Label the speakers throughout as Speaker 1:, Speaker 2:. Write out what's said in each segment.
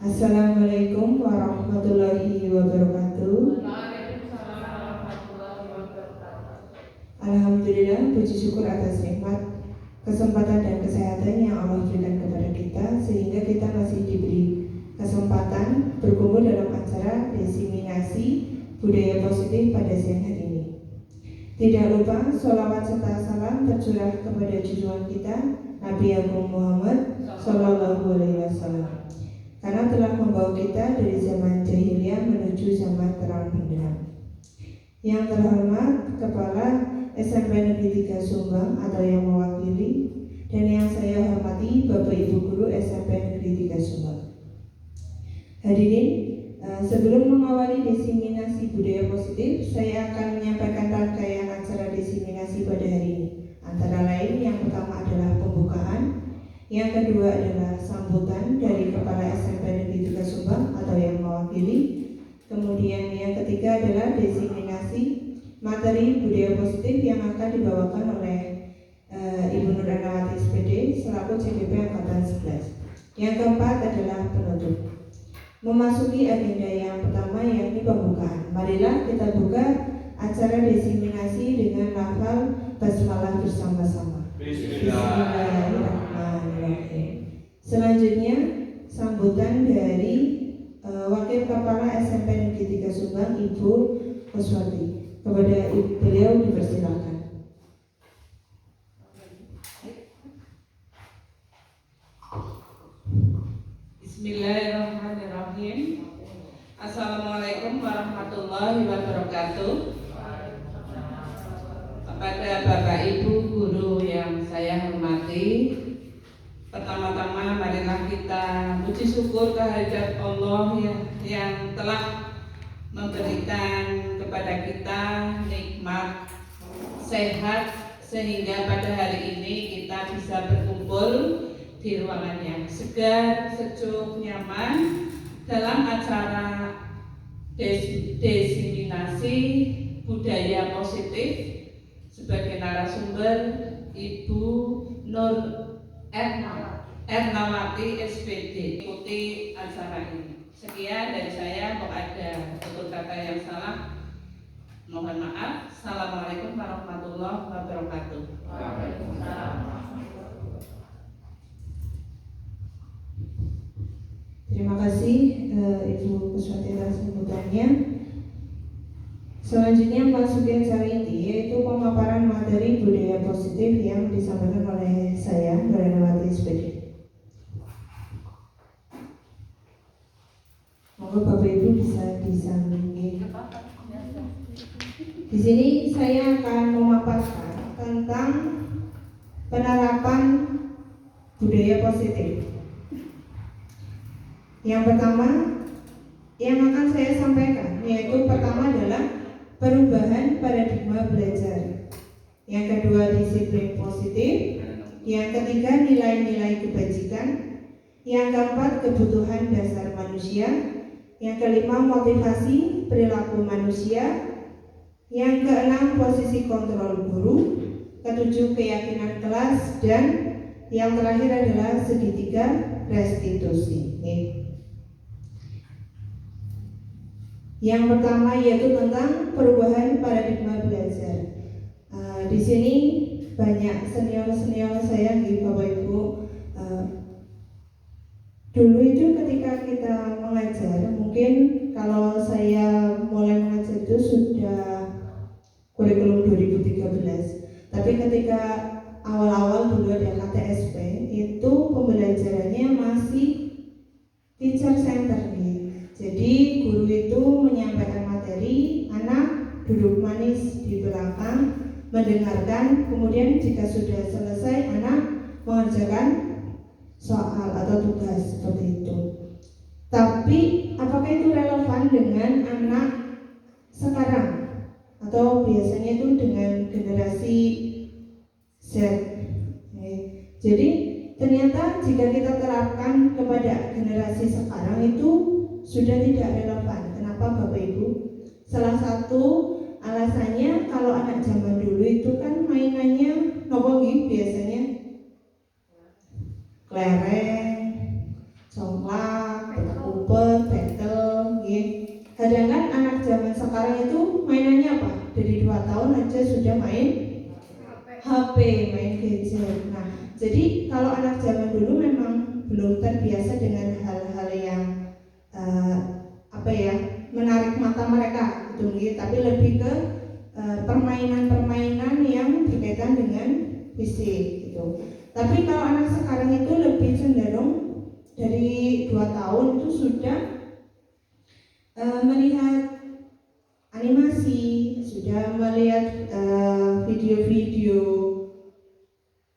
Speaker 1: Assalamualaikum warahmatullahi wabarakatuh. Alhamdulillah, puji syukur atas nikmat, kesempatan dan kesehatan yang Allah berikan kepada kita, sehingga kita masih diberi kesempatan berkumpul dalam acara diseminasi budaya positif pada siang hari ini. Tidak lupa sholawat serta salam tercurah kepada junjungan kita Nabi Agung Muhammad Sallallahu Alaihi Wasallam, karena telah membawa kita dari zaman jahiliyah menuju zaman terang benderang. Yang terhormat Kepala SMP Negeri 3 Sumbang atau yang mewakili, dan yang saya hormati Bapak Ibu Guru SMP Negeri 3 Sumbang. Hadirin, sebelum mengawali diseminasi budaya positif, saya akan menyampaikan rangkaian acara diseminasi pada hari ini. Antara lain, yang pertama adalah pembukaan, yang kedua adalah sambutan dari Kepala SMP Negeri 3 Sumbang atau yang mewakili. Kemudian yang ketiga adalah diseminasi materi budaya positif yang akan dibawakan oleh Ibu Nur Anawati SPD selaku CPP Angkatan 11. Yang keempat adalah penutup. Memasuki agenda yang pertama yakni pembukaan. Marilah kita buka acara diseminasi dengan lafal basmalah bersama-sama. Bismillahirrahmanirrahim. Selanjutnya sambutan dari Wakil Kepala SMP Negeri 3 Sumbang, Ibu Kuswati. Kepada beliau dipersilakan.
Speaker 2: Bismillahirrahmanirrahim. Assalamualaikum warahmatullahi wabarakatuh. Kepada Bapak Ibu Guru yang saya hormati, pertama-tama marilah kita puji syukur kehadirat Allah yang telah memberikan kepada kita nikmat sehat, sehingga pada hari ini kita bisa berkumpul di ruangan yang segar, sejuk, nyaman dalam acara diseminasi budaya positif. Sebagai narasumber Ibu Nur Ernawati SPD. Ikuti acara ini. Sekian dari saya. Kalau ada tutur kata yang salah, mohon maaf. Assalamualaikum warahmatullahi wabarakatuh.
Speaker 1: Terima kasih Ibu Kuswati atas sambutannya. Selanjutnya memasuki acara inti, yaitu pemaparan materi budaya positif yang disampaikan oleh saya, Nur Anawati SPD. Monggo Bapak Ibu bisa disampaikan. Di sini saya akan memaparkan tentang penerapan budaya positif. Yang pertama yang akan saya sampaikan, yaitu pertama adalah perubahan paradigma belajar. Yang kedua, disiplin positif. Yang ketiga, nilai-nilai kebajikan. Yang keempat, kebutuhan dasar manusia. Yang kelima, motivasi perilaku manusia. Yang keenam, posisi kontrol guru. Ketujuh, keyakinan kelas. Dan yang terakhir adalah segitiga restitusi. Yang pertama yaitu tentang perubahan paradigma belajar. Di sini banyak senior saya, Bapak Ibu. Dulu itu ketika kita mengajar, mungkin kalau saya mulai mengajar itu sudah kurikulum 2013. Tapi ketika awal-awal dulu ada KTSP, itu pembelajarannya masih teacher center nih. Jadi guru itu menyampaikan materi, anak duduk manis di belakang mendengarkan, kemudian jika sudah selesai anak mengerjakan soal atau tugas seperti itu. Tapi apakah itu relevan dengan anak sekarang atau biasanya itu dengan generasi Z? Jadi ternyata jika kita terapkan kepada generasi sekarang itu sudah tidak relevan. Kenapa Bapak Ibu? Salah satu alasannya kalau anak zaman dulu itu kan mainannya nopo biasanya kelereng, congklak, petak sudah main HP, main gadget. Nah, jadi kalau anak zaman dulu memang belum terbiasa dengan hal-hal yang menarik mata mereka gitu, tapi lebih ke permainan-permainan yang berkaitan dengan fisik gitu. Tapi kalau anak sekarang itu lebih cenderung dari 2 tahun itu sudah melihat animasi, sudah melihat video-video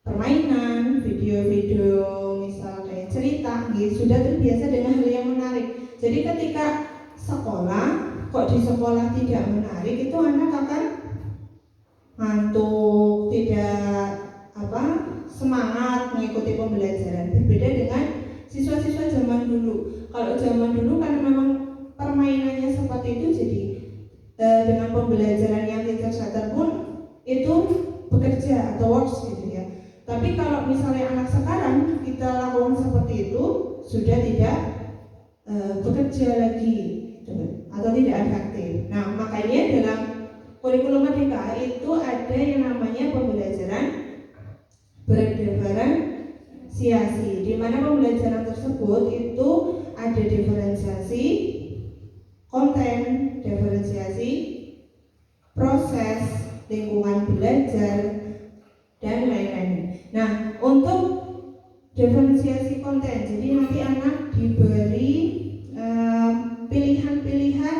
Speaker 1: permainan, video-video misal kayak cerita gitu, sudah terbiasa dengan hal yang menarik. Jadi ketika sekolah, kok di sekolah tidak menarik, itu anak akan ngantuk, tidak semangat mengikuti pembelajaran. Berbeda dengan siswa-siswa zaman dulu. Kalau zaman dulu kan memang permainannya seperti itu, jadi dengan pembelajaran yang tidak sadar pun itu bekerja atau works gitu ya. Tapi kalau misalnya anak sekarang kita lakukan seperti itu, sudah tidak bekerja lagi gitu, atau tidak efektif. Nah, makanya dalam kurikulum Merdeka itu ada yang namanya pembelajaran berdiferensiasi, di mana pembelajaran tersebut itu ada diferensiasi konten, diferensiasi proses, lingkungan belajar, dan lain-lain. Nah, untuk diferensiasi konten, jadi nanti anak diberi pilihan-pilihan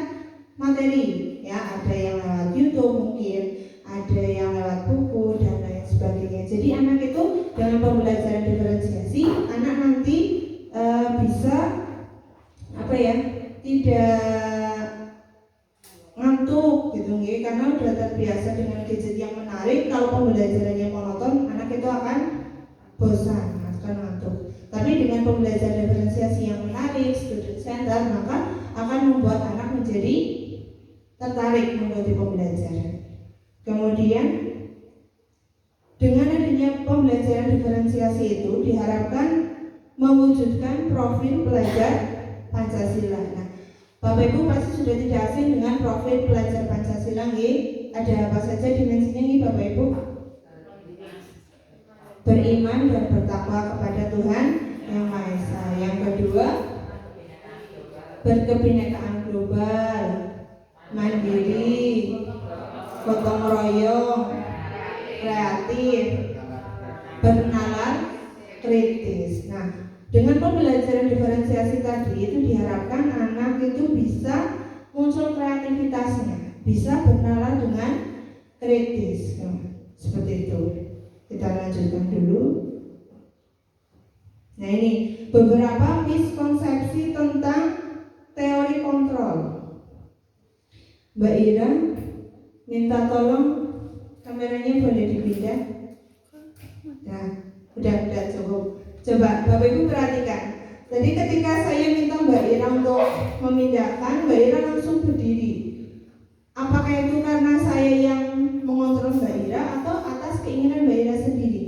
Speaker 1: materi, ya, ada yang lewat YouTube mungkin, ada yang lewat buku dan lain sebagainya. Jadi anak itu dengan pembelajaran diferensiasi, anak nanti bisa tidak ngantuk gitu nggih, karena sudah terbiasa dengan gadget yang menarik. Kalau pembelajarannya monoton, anak itu akan bosan, akan ngantuk. Tapi dengan pembelajaran diferensiasi yang menarik, student center, maka akan membuat anak menjadi tertarik mengikuti pembelajaran. Kemudian dengan adanya pembelajaran diferensiasi itu diharapkan mewujudkan profil pelajar Pancasila. Nah, Bapak Ibu pasti sudah tidak asing dengan profil pelajar Pancasila nggih. Ada apa saja dimensinya nggih Bapak Ibu? Beriman dan bertakwa kepada Tuhan Yang Maha Esa. Yang kedua, berkebinekaan global, mandiri, gotong royong, kreatif, bernalar, kritis. Nah, dengan pembelajaran diferensiasi tadi itu diharapkan anak itu bisa muncul kreativitasnya, bisa bernalar dengan kritis. Nah, seperti itu. Kita lanjutkan dulu. Nah, ini beberapa miskonsepsi tentang teori kontrol. Mbak Ira minta tolong kameranya boleh dipindah. Nah, udah cukup. Coba Bapak Ibu perhatikan. Jadi ketika saya minta Mbak Ira untuk memindahkan, Mbak Ira langsung berdiri. Apakah itu karena saya yang mengontrol Mbak Ira atau atas keinginan Mbak Ira sendiri?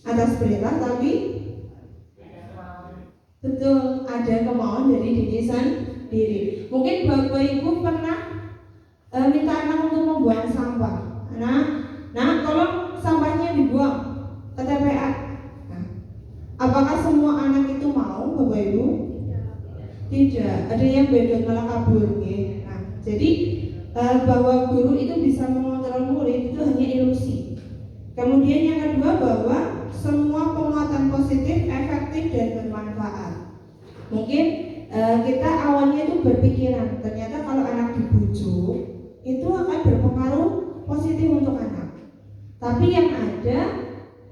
Speaker 1: Atas perintah, tapi betul ada kemauan dari diri sendiri. Mungkin Bapak Ibu pernah minta anak untuk membuang sampah. Nah, tolong sampahnya dibuang ke TPA. Nah, apakah semua anak itu mau, Bapak Ibu? Tidak. Ada yang bedot malah kabur. Nah, jadi bahwa guru itu bisa mengontrol murid itu hanya ilusi. Kemudian yang kedua, bahwa semua penguatan positif efektif dan bermanfaat. Mungkin kita awalnya itu berpikiran ternyata kalau anak dibujuk itu akan berpengaruh positif untuk anak. Tapi yang ada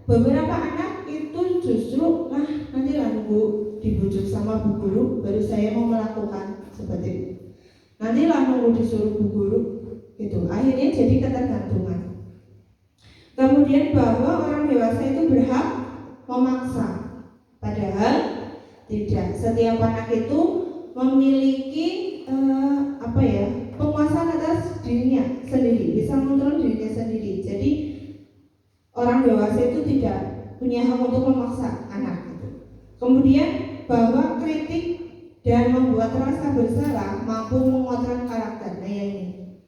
Speaker 1: beberapa anak itu justru nantilah nunggu dibujuk sama bu guru baru saya mau melakukan seperti itu. Nantilah nunggu disuruh bu guru itu. Akhirnya jadi ketergantungan. Kemudian bahwa orang dewasa itu berhak memaksa, padahal tidak. Setiap anak itu memiliki penguasaan atas dirinya sendiri, bisa mengontrol dirinya sendiri. Jadi orang dewasa itu tidak punya hak untuk memaksa anak itu. Kemudian bahwa kritik dan membuat rasa bersalah mampu menguatkan karakter. Nah, yang ini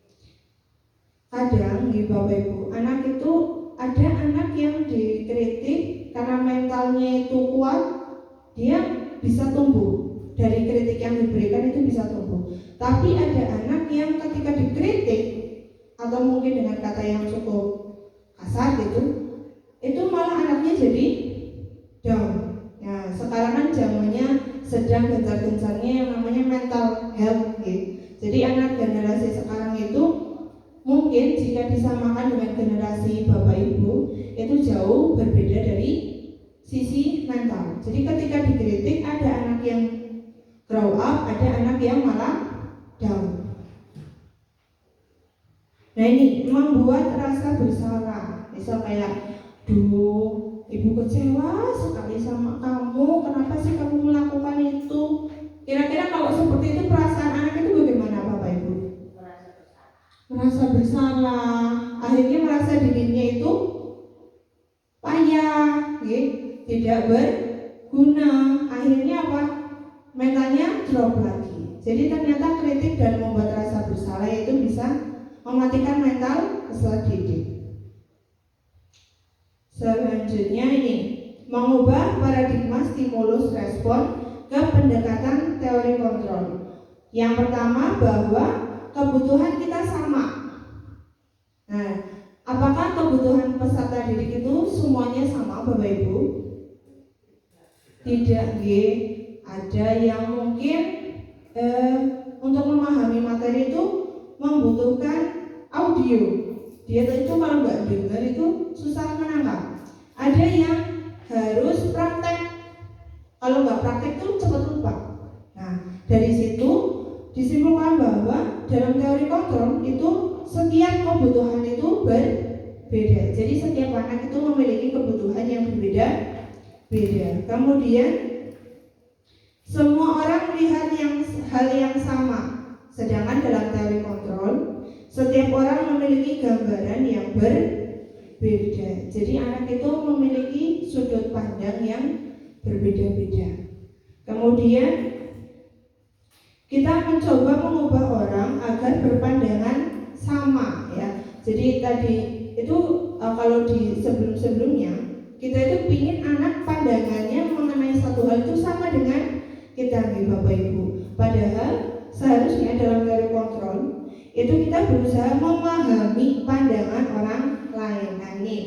Speaker 1: kadang nih Bapak Ibu, anak itu ada anak yang dikritik karena mentalnya itu kuat, dia bisa tumbuh. Dari kritik yang diberikan itu bisa tumbuh. Tapi ada anak yang ketika dikritik atau mungkin dengan kata yang cukup kasar gitu, itu malah anaknya jadi down. Nah, sekarang kan zamannya sedang gencar-gencarnya yang namanya mental health gitu. Jadi anak generasi sekarang itu mungkin jika disamakan dengan generasi Bapak Ibu itu jauh berbeda dari sisi mental. Jadi ketika dikritik ada anak yang grow up, ada anak yang malah down. Nah ini membuat rasa bersalah. Misal kayak, duh, ibu kecewa sekali sama kamu, kenapa sih kamu melakukan itu? Kira-kira kalau seperti itu perasaan anak itu bagaimana Bapak Ibu? Merasa bersalah. Akhirnya merasa dirinya itu payah, tidak berguna. Akhirnya apa? Mentalnya drop lagi. Jadi ternyata kritik dan membuat rasa bersalah itu bisa mematikan mental peserta didik. Selanjutnya ini mengubah paradigma stimulus respon ke pendekatan teori kontrol. Yang pertama bahwa kebutuhan kita sama. Nah, apakah kebutuhan peserta didik itu semuanya sama Bapak Ibu? Tidak, ada yang mungkin untuk memahami materi itu membutuhkan audio. Dia itu kalau nggak dengar itu susah menangkap. Ada yang harus praktek. Kalau nggak praktek itu cepat lupa. Nah, dari situ disimpulkan bahwa dalam teori kontrol itu setiap kebutuhan itu berbeda. Jadi setiap anak itu memiliki kebutuhan yang berbeda-beda. Kemudian semua orang melihat hal yang sama. Sedangkan dalam teori kontrol, setiap orang memiliki gambaran yang berbeda. Jadi anak itu memiliki sudut pandang yang berbeda-beda. Kemudian kita mencoba mengubah orang agar berpandangan sama, ya. Jadi tadi itu kalau di sebelum-sebelumnya kita itu ingin anak pandangannya mengenai satu hal itu sama dengan kita nih Bapak Ibu. Padahal seharusnya dalam teori kontrol itu kita berusaha memahami pandangan orang lain. Nah ini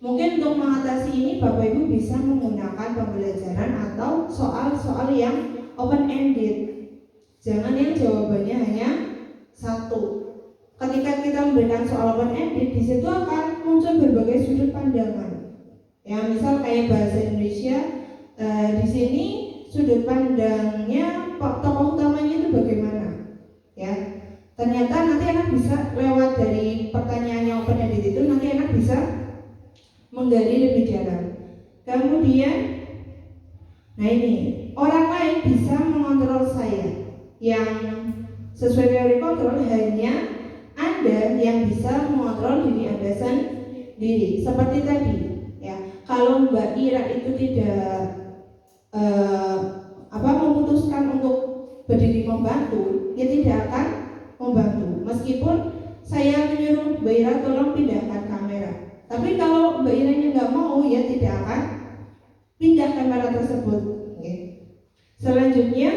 Speaker 1: mungkin untuk mengatasi ini Bapak Ibu bisa menggunakan pembelajaran atau soal-soal yang open ended. Jangan yang jawabannya hanya satu. Ketika kita memberikan soal open ended, di situ akan muncul berbagai sudut pandangan. Ya misal kayak bahasa Indonesia, di sini sudut pandangnya tokoh utamanya itu bagaimana, ya. Ternyata nanti anak bisa lewat dari pertanyaan yang open ended itu nanti anak bisa menggali lebih dalam. Kemudian, nah ini orang lain bisa mengontrol saya. Yang sesuai teori kontrol hanya Anda yang bisa mengontrol diri Anda sendiri. Seperti tadi, ya. Kalau Mbak Ira itu tidak memutuskan untuk berdiri membantu, ya tidak akan membantu. Meskipun saya menyuruh Mbak Ira tolong pindahkan kamera, tapi kalau Mbak Iranya nggak mau, ya tidak akan pindah kamera tersebut. Selanjutnya,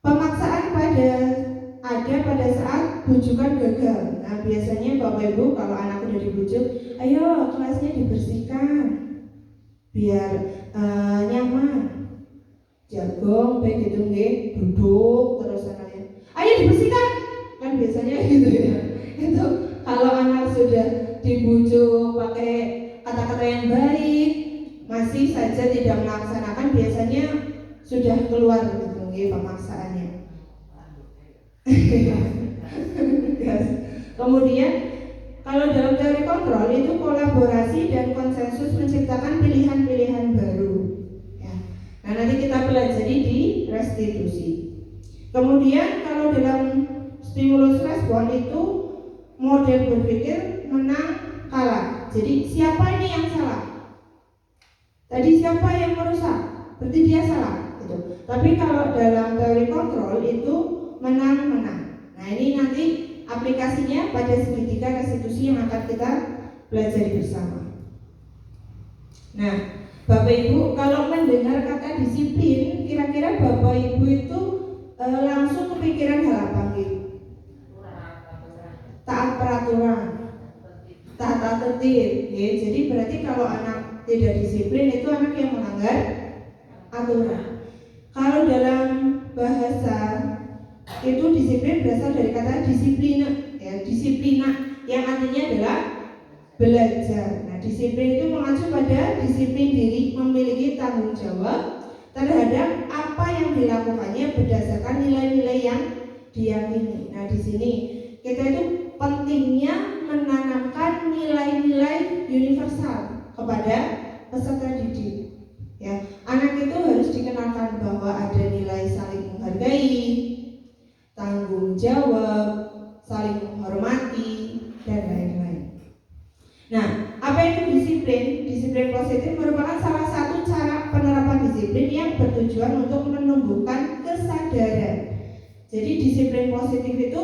Speaker 1: pemaksaan ada pada saat bujukan gagal. Nah biasanya Bapak Ibu kalau anak udah dibujuk, ayo kelasnya dibersihkan biar nyaman. Jagung kayak gitu duduk terus anaknya, ayo dibersihkan, kan biasanya gitu ya. Itu kalau anak sudah dibujuk pakai kata-kata yang baik masih saja tidak melaksanakan, biasanya sudah keluar gitu pemaksaannya. Yes. Kemudian kalau dalam teori kontrol itu kolaborasi dan konsensus menciptakan pilihan-pilihan baru. Ya. Nah nanti kita pelajari di restitusi. Kemudian kalau dalam stimulus respon itu model berpikir menang kalah. Jadi siapa ini yang salah? Tadi siapa yang merusak? Berarti dia salah. Gitu. Tapi kalau dalam teori kontrol itu menang-menang. Nah ini nanti aplikasinya pada segitiga restitusi yang akan kita pelajari bersama. Nah, Bapak Ibu, kalau mendengar kata disiplin, kira-kira Bapak Ibu itu langsung kepikiran hal apa gitu? Taat peraturan, taat tertib. Ya, jadi berarti kalau anak tidak disiplin itu anak yang melanggar aturan. Kalau dalam bahasa itu disiplin berasal dari kata disiplina, ya, disiplina yang artinya adalah belajar. Nah, disiplin itu mengacu pada disiplin diri, memiliki tanggung jawab terhadap apa yang dilakukannya berdasarkan nilai-nilai yang diyakini. Nah, di sini kita itu pentingnya menanamkan nilai-nilai universal kepada peserta didik. Ya, anak itu harus dikenalkan bahwa ada nilai saling menghargai, tanggung jawab, saling menghormati, dan lain-lain. Nah, apa itu disiplin? Disiplin positif merupakan salah satu cara penerapan disiplin yang bertujuan untuk menumbuhkan kesadaran. Jadi disiplin positif itu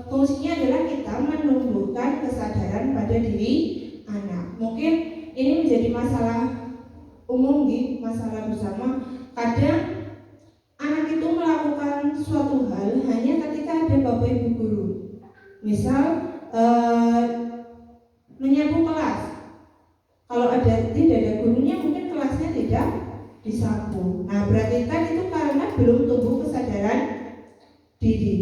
Speaker 1: fungsinya adalah kita menumbuhkan kesadaran pada diri anak. Mungkin ini menjadi masalah umum, masalah bersama. Kadang anak itu melakukan suatu hal hanya ketika ada bapak ibu guru. Misal menyapu kelas. Kalau tidak ada gurunya, mungkin kelasnya tidak disapu. Nah, berarti kan itu karena belum tumbuh kesadaran diri.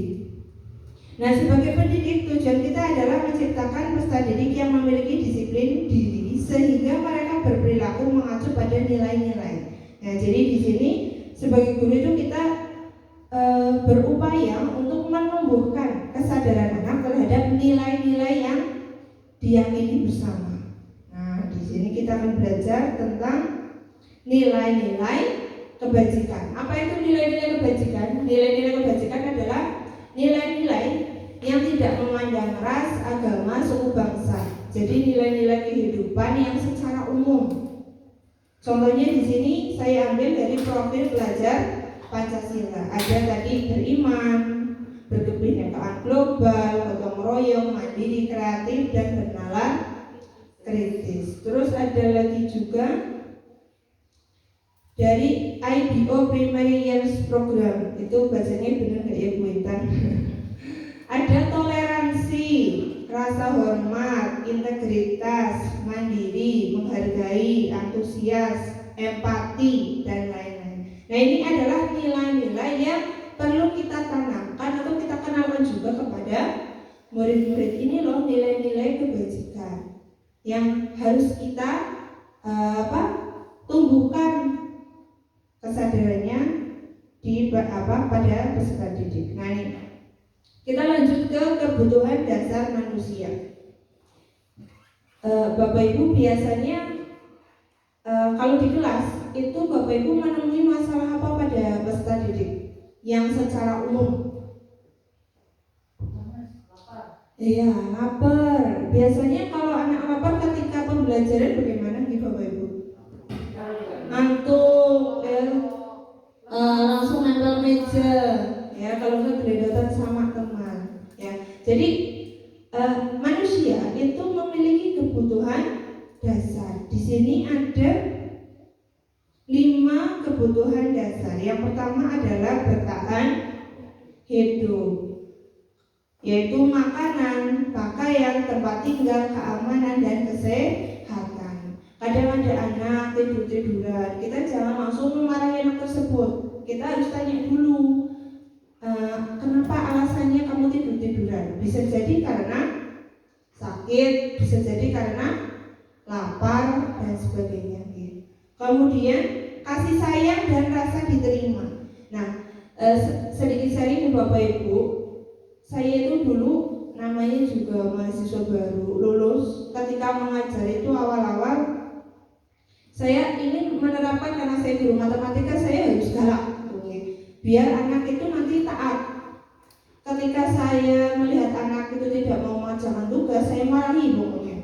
Speaker 1: Nah, sebagai pendidik, tujuan kita adalah menciptakan peserta didik yang memiliki disiplin diri sehingga mereka berperilaku mengacu pada nilai-nilai. Nah, jadi di sini sebagai guru itu kita berupaya untuk menumbuhkan kesadaran anak terhadap nilai-nilai yang diyakini bersama. Nah, di sini kita akan belajar tentang nilai-nilai kebajikan. Apa itu nilai-nilai kebajikan? Nilai-nilai kebajikan adalah nilai-nilai yang tidak memandang ras, agama, suku bangsa. Jadi nilai-nilai kehidupan yang secara umum. Contohnya di sini saya ambil dari profil pelajar Pancasila. Ada tadi beriman, berkebinekaan global, gotong royong, mandiri, kreatif, dan bernalar kritis. Terus ada lagi juga dari IBO Primary Years Program. Itu bacanya benar nggak ya Bu Intan? Ada toleransi, rasa hormat, integritas, mandiri, menghargai, antusias, empati, dan lain-lain. Nah, ini adalah nilai-nilai yang perlu kita tanamkan atau kita kenalkan juga kepada murid-murid. Ini loh nilai-nilai kebajikan yang harus kita tumbuhkan kesadarannya di pada peserta didik. Nah, ini kita lanjut ke kebutuhan dasar manusia. Bapak Ibu biasanya kalau di kelas itu Bapak Ibu menemui masalah apa pada peserta didik yang secara umum? Iya, lapar. Biasanya kalau anak lapar ketika pembelajaran bagaimana nih Bapak Ibu? Ngantuk, ya, langsung nempel meja. Ya, kalau nggak geredotan sama teman. Ya, jadi manusia itu memiliki kebutuhan dasar. Di sini ada 5 kebutuhan dasar. Yang pertama adalah bertahan hidup, yaitu makanan, pakaian, tempat tinggal, keamanan, dan kesehatan. Kadang ada anak tidur-tiduran, kita jangan langsung memarahi anak tersebut. Kita harus tanya dulu, kenapa alasannya kamu tidur-tiduran? Bisa jadi karena sakit, bisa jadi karena lapar, dan sebagainya. Kemudian kasih sayang dan rasa diterima. Nah, sedikit sharing Bapak Ibu, saya itu dulu namanya juga mahasiswa baru lulus. Ketika mengajar itu awal-awal saya ingin menerapkan, karena saya guru matematika, saya harus galak biar anak itu nanti taat. Ketika saya melihat anak itu tidak mau mengerjakan tugas, saya marahi pokoknya.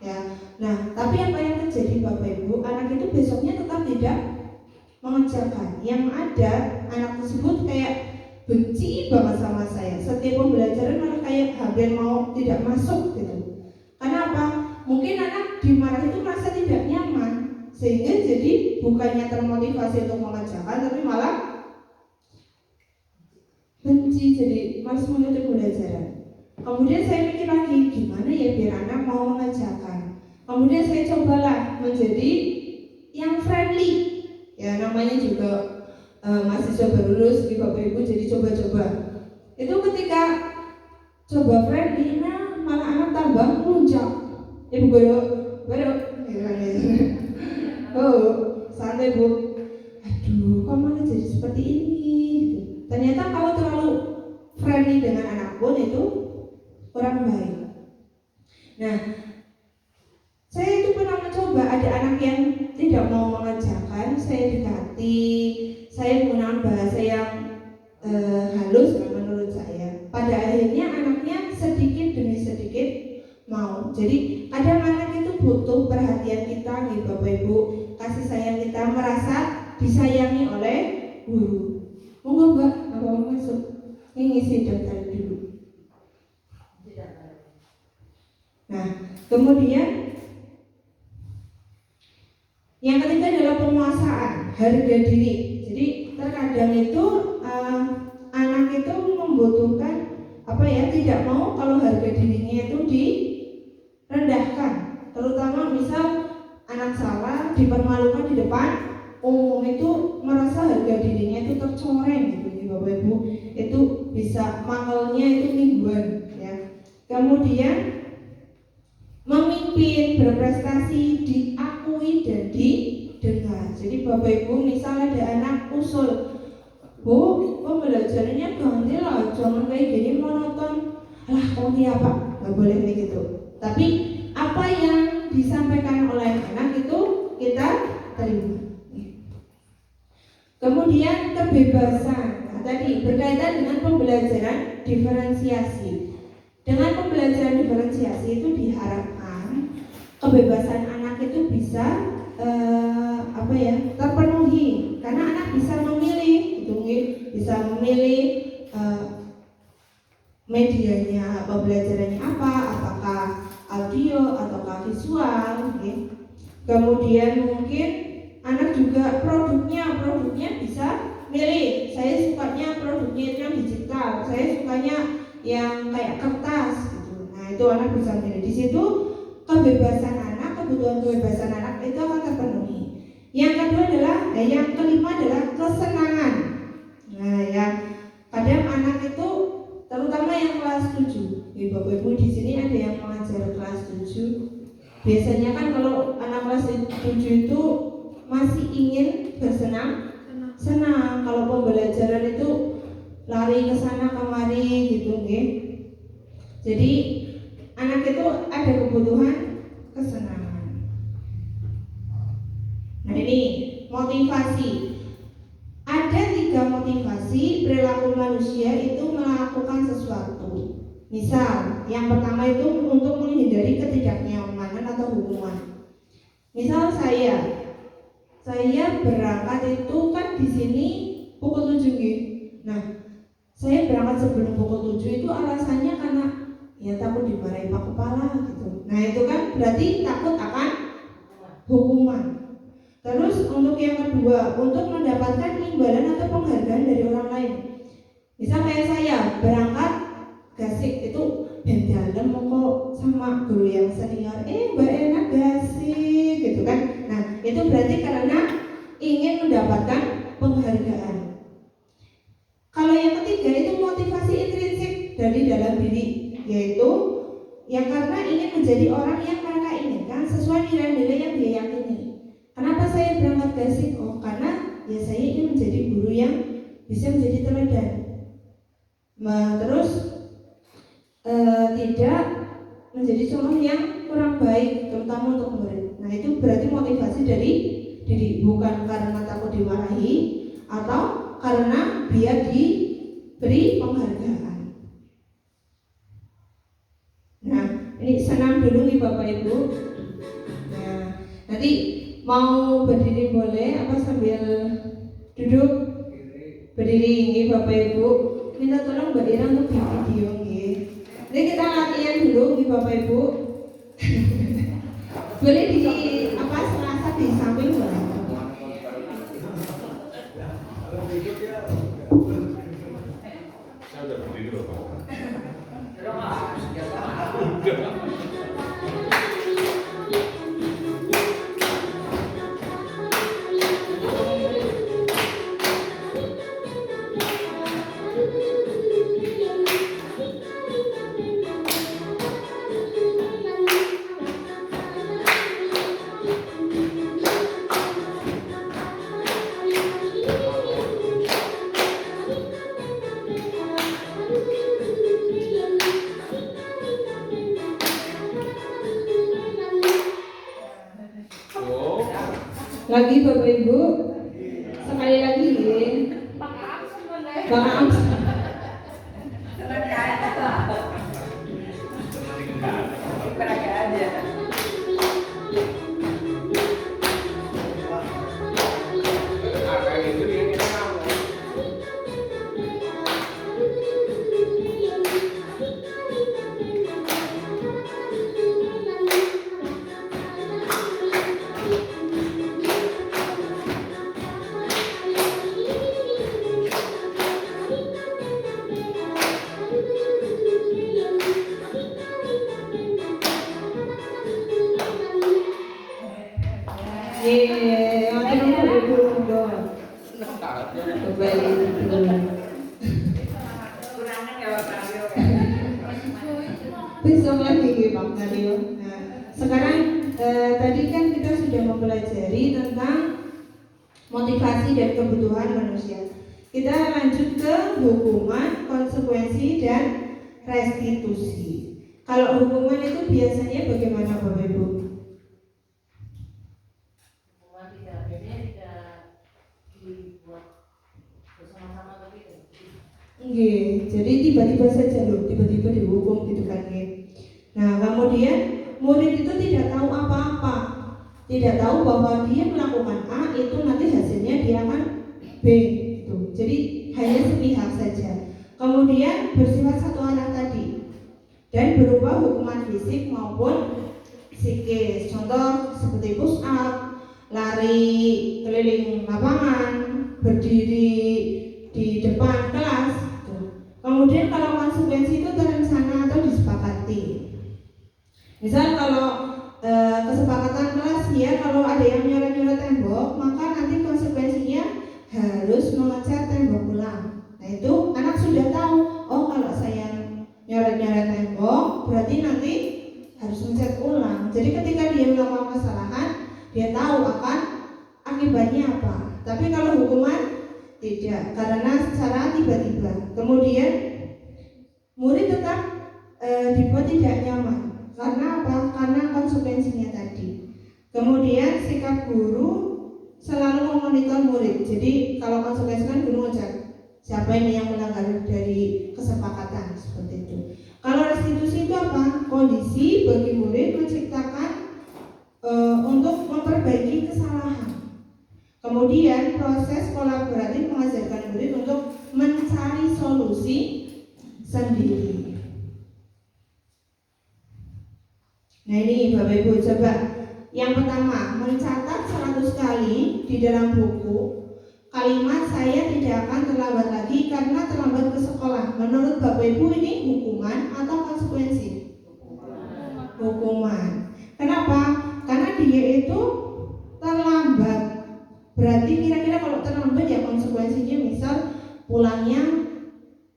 Speaker 1: Ya, nah tapi apa yang terjadi Bapak Ibu? Anak itu besoknya tetap tidak mengerjakan. Yang ada anak tersebut kayak benci banget sama saya. Setiap pembelajaran malah kayak hampir mau tidak masuk gitu. Karena apa? Mungkin anak dimarahi itu merasa tidak nyaman, sehingga jadi bukannya termotivasi untuk mengerjakan, tapi malah benci, jadi malas mengikuti pembelajaran. Kemudian saya mikir lagi, gimana ya biar anak mau mengerjakan. Kemudian saya cobalah menjadi yang friendly. Ya namanya juga mahasiswa baru lulus di Bapak Ibu, jadi coba-coba. Itu ketika coba friendly, nah malah anak tambah muncak. Ibu baru, oh santai Bu. Aduh, kok malah jadi seperti ini? Gitu. Ternyata kalau terlalu friendly dengan anak pun itu kurang baik. Nah, saya itu pernah mencoba, ada anak yang tidak mau mengerjakan, saya dekati, saya menggunakan bahasa yang halus menurut saya. Pada akhirnya anaknya sedikit demi sedikit mau. Jadi kadang anak itu butuh perhatian kita nih Bapak Ibu, kasih sayang kita, merasa disayangi oleh guru. Monggo Mbak, mau masuk. Ini ngisi daftar dulu. Nah, kemudian yang ketiga adalah penguasaan harga diri. Jadi terkadang itu anak itu membutuhkan tidak mau kalau harga dirinya itu direndahkan. Terutama misal anak salah dipermalukan di depan umum, itu merasa harga dirinya itu tercoreng gitu nih Bapak Ibu. Itu bisa mangelnya itu mingguan ya. Kemudian memimpin, berprestasi, diakui dan didengar. Jadi Bapak Ibu misal ada anak usul, Bu, pembelajarannya ganti lah, jangan kayak gini monoton. Alah, ganti apa? Nggak boleh begitu. Tapi apa yang disampaikan oleh anak itu kita terima. Kemudian kebebasan. Nah, tadi berkaitan dengan pembelajaran diferensiasi. Dengan pembelajaran diferensiasi itu diharapkan kebebasan anak itu bisa terpenuhi, karena anak bisa memilih, bisa memilih medianya, pembelajarannya apa, apakah audio ataukah visual. Kemudian mungkin anak juga produknya bisa milih. Saya sukanya produknya itu yang digital, saya sukanya yang kayak kertas gitu. Nah itu anak bisa milih. Di situ kebebasan anak, kebutuhan kebebasan anak itu akan terpenuhi. Yang kedua adalah, yang kelima adalah kesenangan. Nah ya, kadang anak itu terutama yang kelas 7. Bapak Ibu di sini ada yang mengajar kelas 7. Biasanya kan kalau anak kelas 7 itu masih ingin senang. Kalau pembelajaran itu lari ke sana kemari gitu nggih. Jadi anak itu ada kebutuhan kesenangan. Nah ini motivasi. Ada 3 motivasi perilaku manusia itu melakukan sesuatu. Misal, yang pertama itu untuk menghindari ketidaknyamanan atau hukuman. Misal saya berangkat itu kan di sini pukul 7 gitu. Nah, saya berangkat sebelum pukul 7 itu alasannya karena ya takut dimarahi Pak Kepala gitu. Nah, itu kan berarti takut akan hukuman. Terus untuk yang kedua, untuk mendapatkan imbalan atau penghargaan dari orang lain. Misal kayak saya berangkat gasik itu dalam kok sama guru yang senior, Mbak enak gasik gitu kan. Nah itu berarti karena ingin mendapatkan penghargaan. Kalau yang ketiga itu motivasi intrinsik dari dalam diri, yaitu ya karena ingin menjadi orang yang mereka inginkan sesuai nilai-nilai yang dia yakini. Kenapa saya berangkat gasik? Oh karena ya saya ingin menjadi guru yang bisa menjadi teladan. Terus tidak menjadi contoh yang kurang baik, terutama untuk murid. Nah itu berarti motivasi dari diri, bukan karena takut dimarahi atau karena biar diberi penghargaan. Nah ini senam dulu nih Bapak Ibu. Nah nanti mau berdiri boleh apa sambil duduk? Berdiri ini Bapak Ibu. minta tolong Mbak Ira untuk bikin video nggih. Ini kita latihan dulu nggih Bapak Ibu. Boleh di Selasa di samping boleh.
Speaker 3: Saya udah berdiri loh Pak.
Speaker 1: Lagi Bapak Ibu, sekali lagi ya. Maaf. Besok lagi Pak Mario. Nah, sekarang tadi kan kita sudah mempelajari tentang motivasi dan kebutuhan manusia. Kita lanjut ke hukuman, konsekuensi, dan restitusi. Kalau hukuman itu biasanya bagaimana Bapak Ibu?
Speaker 4: Hukuman tidak dibuat bersama-sama begitu.
Speaker 1: Nggih, jadi tiba-tiba saja loh, tiba-tiba dihukum gitu kan nggih. Nah, kemudian murid itu tidak tahu apa-apa. Tidak tahu bahwa dia melakukan A itu nanti hasilnya dia akan B gitu. Jadi hanya sepihak saja. Kemudian bersifat satu arah tadi. Dan berupa hukuman fisik maupun psikis. Contoh seperti push up, lari keliling lapangan, berdiri di depan kelas. Kemudian kalau konsekuensi itu terencana atau disepakati. Misal kalau kesepakatan kelas ya, kalau ada yang nyoret-nyoret tembok, maka nanti konsekuensinya harus mengecat tembok ulang. Nah itu anak sudah tahu, oh kalau saya nyoret-nyoret tembok berarti nanti harus mengecat ulang. Jadi ketika dia melakukan kesalahan, dia tahu akan akibatnya apa. Tapi kalau hukuman tidak, karena secara tiba-tiba. Kemudian murid tetap dibuat tidak nyaman. Karena apa? Karena konsekuensinya tadi. Kemudian sikap guru selalu memonitor murid. Jadi kalau konsekuensi kan guru ngecek siapa ini yang melanggar dari kesepakatan seperti itu. Kalau restitusi itu apa? Kondisi bagi murid menciptakan untuk memperbaiki kesalahan. Kemudian proses kolaboratif mengajarkan murid untuk mencari solusi sendiri. Nah ini Bapak Ibu coba. Yang pertama, mencatat 100 kali di dalam buku kalimat saya tidak akan terlambat lagi karena terlambat ke sekolah. Menurut Bapak Ibu ini hukuman atau konsekuensi? Hukuman. Kenapa? Karena dia itu terlambat. Berarti kira-kira kalau terlambat ya konsekuensinya misal pulangnya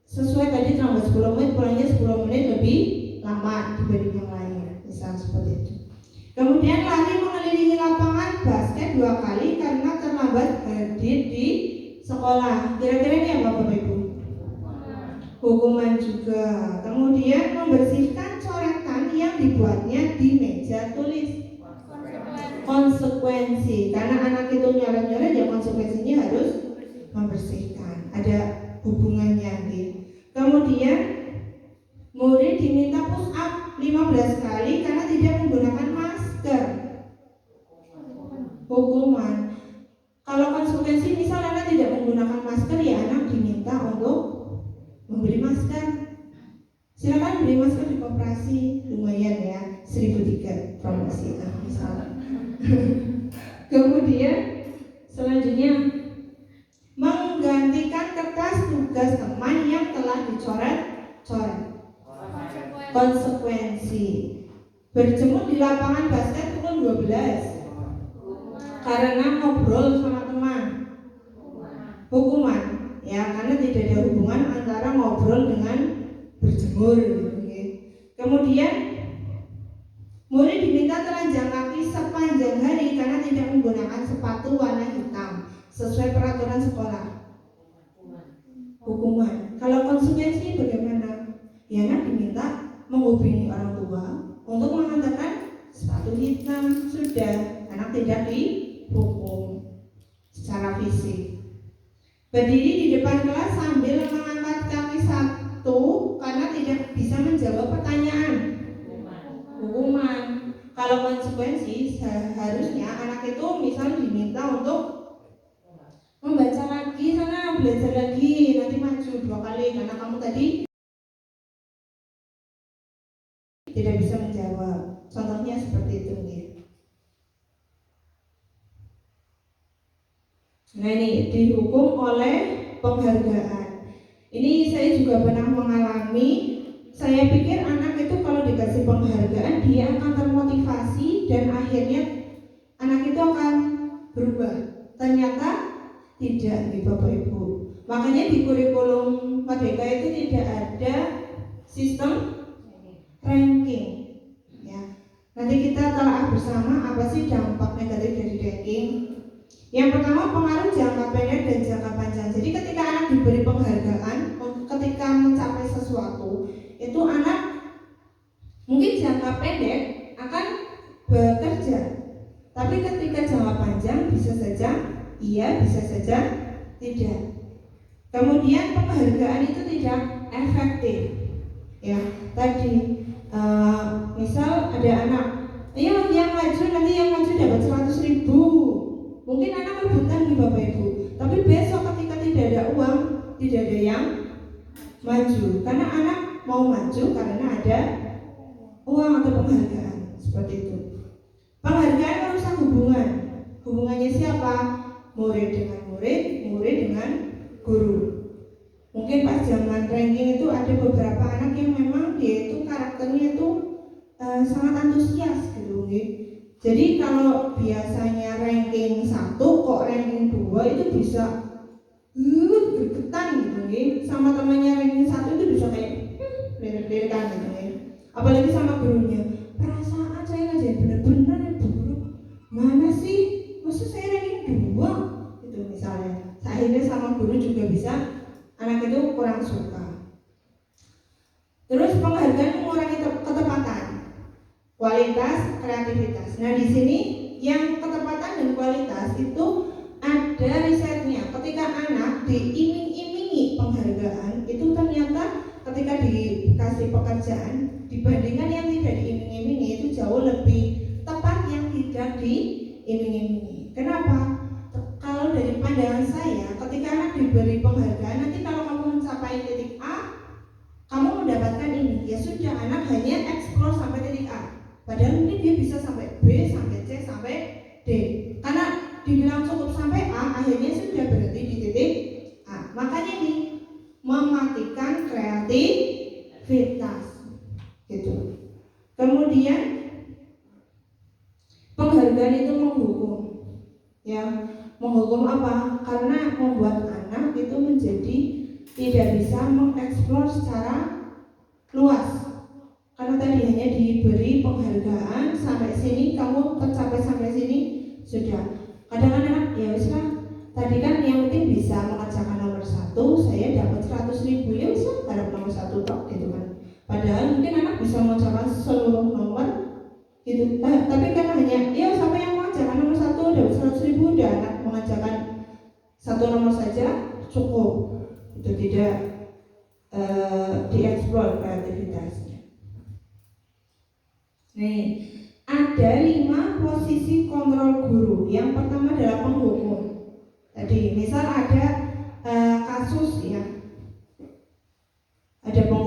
Speaker 1: sesuai tadi terlambat 10 menit, pulangnya 10 menit lebih lama dibanding yang lain. Misal seperti itu. Kemudian lari mengelilingi lapangan basket 2 kali karena terlambat hadir di sekolah. Kira-kira ini apa Bapak Ibu? Hukuman juga. Kemudian membersihkan coretan yang dibuatnya di meja tulis. Konsekuensi. Karena anak itu nyoret-nyoret ya konsekuensinya harus membersihkan. Ada hubungannya gitu. Kemudian murid diminta push up 15 kali karena tidak menggunakan masker. Hukuman. Kalau konsekuensi misal anak tidak menggunakan masker ya anak diminta untuk membeli masker. Silakan beli masker di koperasi, lumayan ya, 1.003 promosi misalnya. Kemudian selanjutnya menggantikan kertas tugas teman yang telah dicoret-coret. Konsekuensi berjemur di lapangan basket pukul 12 karena ngobrol sama teman. Hukuman ya, karena tidak ada hubungan antara ngobrol dengan berjemur gitu. Kemudian murid diminta telanjang kaki sepanjang hari karena tidak menggunakan sepatu warna hitam sesuai peraturan sekolah. Hukuman. Kalau konsekuensi bagaimana? Ya, anak diminta menghubungi orang tua untuk mengantarkan sepatu hitam. Sudah, anak tidak dihukum secara fisik. Berdiri di depan kelas sambil mengangkat kaki satu karena tidak bisa menjawab pertanyaan. Hukuman. Kalau konsekuensi seharusnya anak itu misal diminta untuk membaca lagi, sana belajar lagi, nanti maju 2 kali karena kamu tadi tidak bisa menjawab. Contohnya seperti itu nih. Nah, ini dihukum oleh penghargaan. Ini saya juga pernah mengalami. Saya pikir anak itu kalau dikasih penghargaan dia akan termotivasi dan akhirnya anak itu akan berubah. Ternyata tidak, Bapak Ibu. Makanya di kurikulum Merdeka itu tidak ada sistem ranking. Ya. Nanti kita telah bersama apa sih dampak negatif dari ranking. Yang pertama, pengaruh jangka pendek dan jangka panjang. Jadi ketika anak diberi penghargaan, ketika mencapai sesuatu, itu anak mungkin jangka pendek akan bekerja, tapi ketika jangka panjang bisa saja iya, bisa saja tidak. Kemudian penghargaan itu tidak efektif. Ya, tadi misal ada anak, ayo yang maju, nanti yang maju dapat 100.000. Mungkin anak rebutan di Bapak Ibu, tapi besok ketika tidak ada uang, tidak ada yang maju. Karena anak mau maju karena ada uang atau penghargaan. Seperti itu. Penghargaan merusak hubungan. Hubungannya siapa? Murid dengan murid, murid dengan guru. Mungkin pas zaman ranking itu ada beberapa anak yang memang dia itu karakternya itu sangat antusias gitu. Jadi kalau biasanya ranking 1 kok ranking 2 itu bisa bergetan gitu nih. Sama temannya ranking 1 itu bisa kayak lirik-lirikan gitu nih. Apalagi sama gurunya. Perasaan saya ngajarin bener-bener ya guru. Mana sih? Maksud saya ranking 2 itu misalnya. Akhirnya sama guru juga bisa anak itu kurang suka. Terus penghargaan mengurangi ketepatan, kualitas, kreativitas. Nah di sini yang ketepatan dan kualitas itu ada risetnya. Ketika anak diiming-imingi penghargaan, itu ternyata ketika dikasih pekerjaan dibandingkan yang tidak diiming-imingi itu jauh lebih tepat yang tidak diiming-imingi. Kenapa? Kalau dari pandangan saya, ketika anak diberi penghargaan, nanti kalau kamu mencapai titik A, kamu mendapatkan ini. Ya sudah, anak hanya eksplor sampai titik A. Padahal mungkin dia bisa sampai B, sampai C, sampai D. Karena dibilang cukup sampai A, akhirnya sudah berhenti di titik A. Makanya ini mematikan kreativitas, gitu. Kemudian penghargaan itu menghukum, ya. Menghukum apa? Karena membuat anak itu menjadi tidak bisa mengeksplor secara luas. Karena tadi hanya diberi penghargaan sampai sini, kamu tercapai sampai sini sudah. Kadang-kadang ya wis lah. Tadi kan yang penting bisa mengerjakan nomor 1, saya dapat 100.000, ya wis lah, harap nomor 1 tok gitu kan. Padahal mungkin anak bisa mengerjakan seluruh nomor gitu. Tapi kan hanya ya sampai yang mengerjakan nomor 1 dapat 100.000, udah anak mengerjakan 1 nomor saja cukup. Itu tidak dieksplor kreativitasnya. Nih, ada 5 posisi kontrol guru. Yang pertama adalah penghukum. Tadi misal ada kasus ya,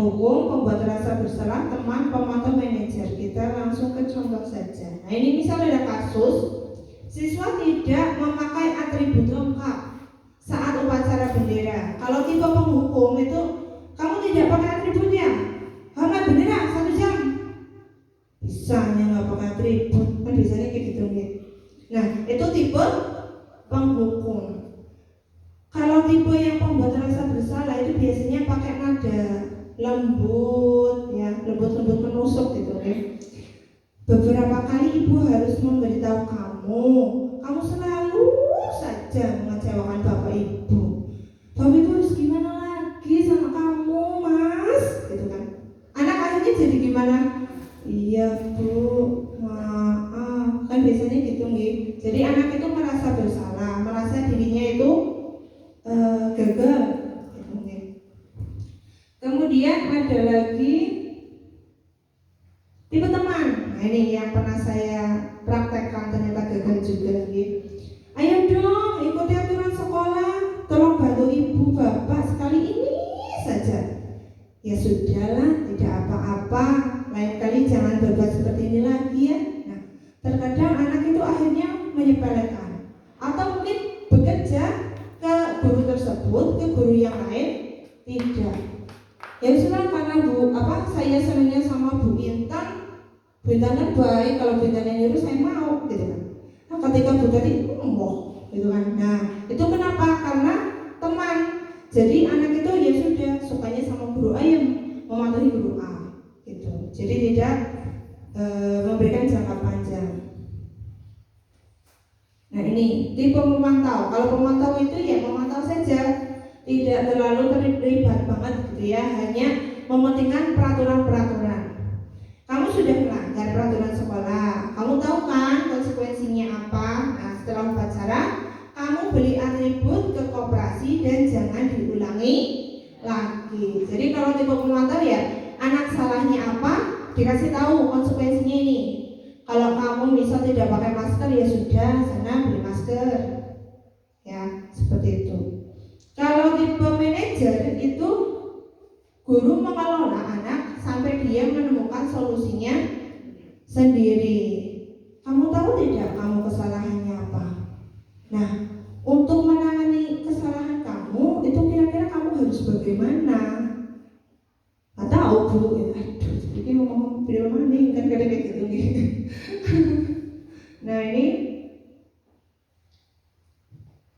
Speaker 1: penghukum, pembuat rasa bersalah, teman, pemantau, manajer. Kita langsung ke contoh saja. Nah ini misalnya ada kasus siswa tidak memakai atribut lengkap saat upacara bendera. Kalau tipe penghukum itu kamu tidak pakai atributnya, hormat bendera 1 jam. Bisanya nggak pakai atribut, kan biasanya kayak gitu nih. Nah itu tipe penghukum. Kalau tipe yang pembuat rasa bersalah itu biasanya pakai nada lembut, ya, lembut-lembut menusuk gitu ya. Beberapa kali ibu harus memberitahu kamu selalu saja mengecewakan bapak ibu. Bapak ibu harus gimana lagi sama kamu, mas? Gitu kan. Anak akhirnya jadi gimana? Iya bu, maaf. Kan biasanya gitu nih. Jadi anak itu merasa bersalah, merasa dirinya itu gagal. Kemudian ada lagi tipe teman. Nah ini yang pernah saya praktekkan ternyata gagal juga gitu. Ayo dong ikuti aturan sekolah, tolong bantu ibu bapak sekali ini saja. Ya sudahlah, tidak apa-apa, lain kali jangan berbuat seperti ini lagi ya. Nah terkadang anak itu akhirnya menyepelekan atau mungkin bekerja ke guru tersebut, ke guru yang lain, tidak. Ya sudah, karena saya senangnya sama Bu Intan. Bu Intan kan baik, kalau Bu Intan yang nyuruh saya mau gitu kan. Nah ketika Bu tadi gitu kan. Nah itu kenapa? Karena teman. Jadi anak itu ya sudah sukanya sama guru A yang mematuhi guru A gitu. Jadi tidak memberikan jangka panjang. Nah ini tipe pemantau. Kalau pemantau itu ya memantau saja, tidak terlalu terlibat banget gitu ya, hanya mementingkan peraturan-peraturan. Kamu sudah melanggar peraturan sekolah, kamu tahu kan konsekuensinya apa? Nah setelah upacara kamu beli atribut ke koperasi dan jangan diulangi lagi. Jadi kalau tipe pemantau ya anak salahnya apa dikasih tahu konsekuensinya ini. Kalau kamu misal tidak pakai masker ya sudah, sana beli masker. Ya, seperti itu. Kalau tipe manajer itu guru mengelola anak sampai dia menemukan solusinya sendiri. Kamu tahu tidak kamu kesalahannya apa? Nah, untuk menangani kesalahan kamu itu kira-kira kamu harus bagaimana? Nggak tahu bu, ya, aduh, jadi ngomong video mana kan kayak gitu nih. Nah ini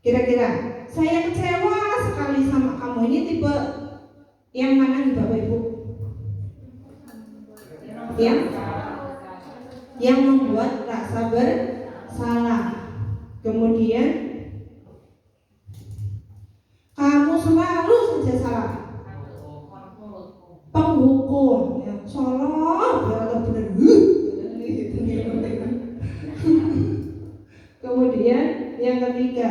Speaker 1: kira-kira saya kecewa sekali sama kamu. Ini tipe yang mana nih Bapak Ibu? Yang membuat rasa bersalah. Kemudian kamu selalu saja salah. Penghukum, ya, salah biar atau benar. Kemudian yang ketiga,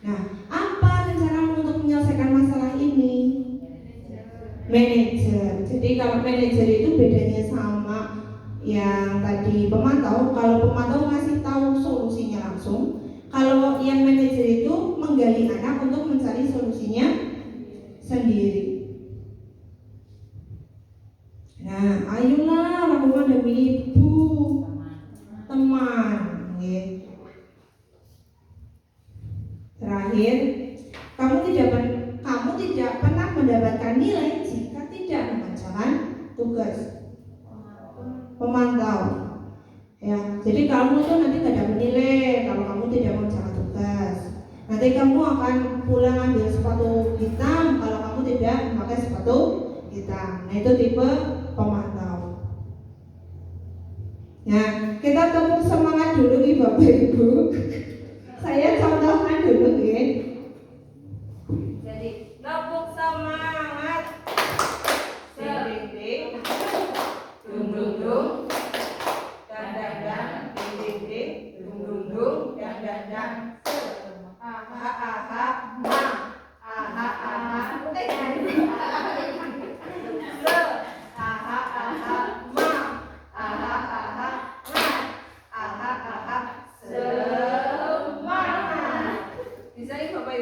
Speaker 1: nah apa rencana untuk menyelesaikan masalah ini? Manajer. Jadi kalau manajer itu bedanya sama yang tadi pemantau. Kalau pemantau ngasih tahu solusinya langsung, kalau yang manajer itu menggali anak untuk mencari solusinya sendiri. Nah, ayolah lakukan demi ibu, teman. Terakhir, kamu tidak pernah mendapatkan nilai jika tidak mengerjakan tugas pemantau. Ya, jadi kamu tuh nanti tidak dapat nilai kalau kamu tidak mengerjakan tugas. Nanti kamu akan pulang ambil sepatu hitam kalau kamu tidak memakai sepatu hitam. Nah itu tipe pemantau. Nah kita tepuk semangat dulu nih Bapak Ibu. Saya contohkan dulu ya. Jadi tepuk semangat. Ding ding dung dung dung. Dan dan dan ding ding dung dung dung dan dan dan. Aha aha ma. Aha aha. Bisa ya Bapak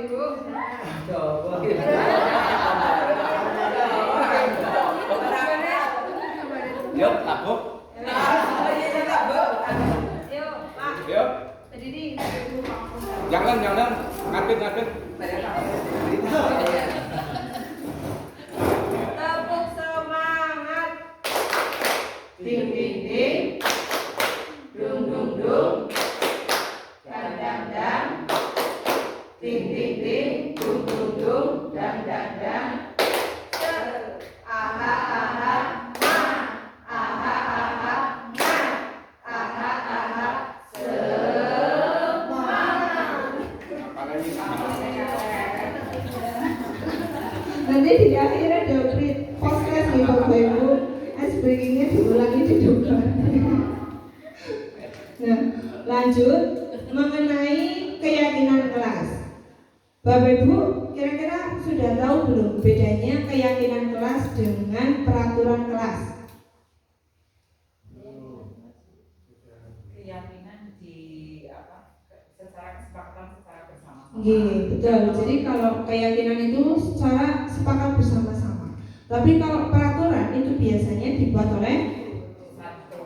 Speaker 3: Yuk. Jangan, ngadep.
Speaker 1: Tepuk semangat. Ding ding ding. Dung dung dung. Dang dang dang. Ding ding ding. Dung dung dung. Dang dang dang. Aha aha. Ma. Aha aha. Ma. Aha aha. Nanti di akhir ada podcast nih Bapak Ibu, ice breakingnya diulangi di depan. Nah, lanjut mengenai keyakinan kelas. Bapak Ibu, kira-kira sudah tahu belum bedanya keyakinan kelas dengan peraturan kelas?
Speaker 5: Keyakinan di secara kesepakatan secara bersama-sama.
Speaker 1: Betul. Jadi kalau keyakinan itu secara sepakat bersama-sama. Tapi kalau peraturan itu biasanya dibuat oleh
Speaker 5: Satu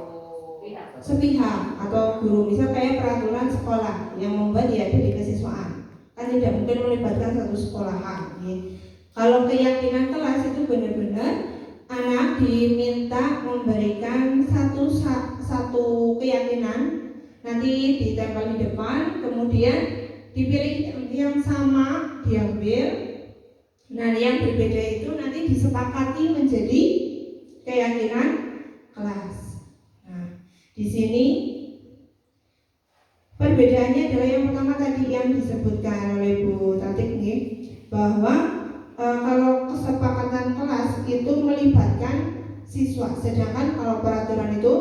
Speaker 5: pihak.
Speaker 1: sepihak atau guru. Misal kayak peraturan sekolah yang membuat ya dari kesiswaan. Kan tidak mungkin melibatkan satu sekolahan. Kalau keyakinan kelas itu benar-benar anak diminta memberikan satu keyakinan, nanti ditempel di depan, kemudian dipilih yang sama diambil. Nah, yang berbeda itu nanti disepakati menjadi keyakinan kelas. Nah, di sini perbedaannya adalah yang pertama tadi yang disebutkan oleh Bu Tatik nih, bahwa kalau kesepakatan kelas itu melibatkan siswa, sedangkan kalau peraturan itu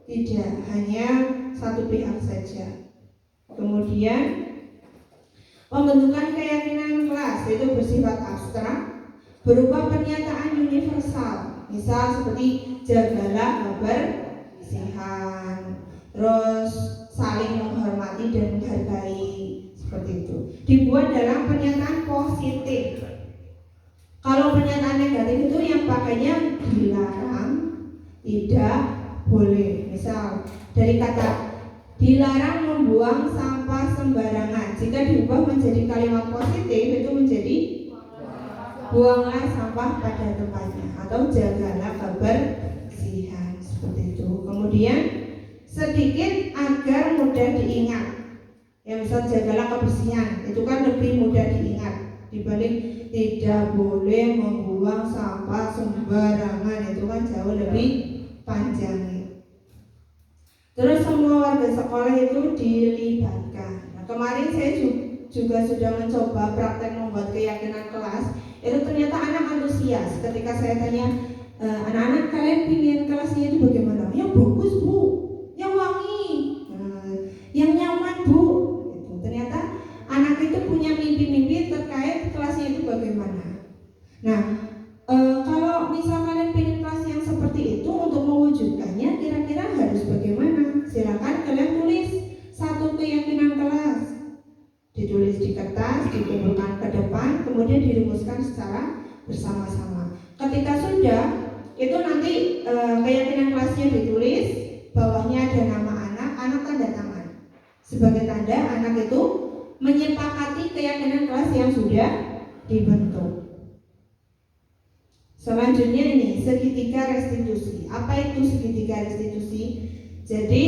Speaker 1: tidak, hanya satu pihak saja. Kemudian pembentukan keyakinan kelas itu bersifat abstrak, berupa pernyataan universal, misal seperti jagalah kebersihan, terus saling menghormati dan menghargai, seperti itu. Dibuat dalam pernyataan positif. Kalau pernyataan negatif itu yang pakainya dilarang, tidak boleh. Misal dari kata dilarang membuang sampah sembarangan, jika diubah menjadi kalimat positif itu menjadi buanglah sampah pada tempatnya atau jagalah kebersihan, seperti itu. Kemudian sedikit agar mudah diingat. Ya, misal jagalah kebersihan itu kan lebih mudah diingat dibanding tidak boleh membuang sampah sembarangan, itu kan jauh lebih panjang. Terus semua warga sekolah itu dilibatkan. Nah, kemarin saya juga sudah mencoba praktek membuat keyakinan kelas. Itu ternyata anak antusias. Ketika saya tanya, anak-anak kalian ingin kelasnya itu bagaimana? Yang bagus Bu, yang wangi, yang nyaman Bu. Gitu. Ternyata anak itu punya mimpi-mimpi terkait kelasnya itu bagaimana. Nah, kalau misal kalian ingin kelas yang seperti itu, untuk mewujudkannya kira-kira harus bagaimana? Silakan kalian tulis satu keyakinan kelas, ditulis di kertas, dikumpulkan ke depan, kemudian dirumuskan secara bersama-sama. Ketika sudah, itu nanti keyakinan kelasnya ditulis, bawahnya ada nama anak tanda tangan. Sebagai tanda anak itu menyepakati keyakinan kelas yang sudah dibentuk. Selanjutnya ini segitiga restitusi. Apa itu segitiga restitusi? Jadi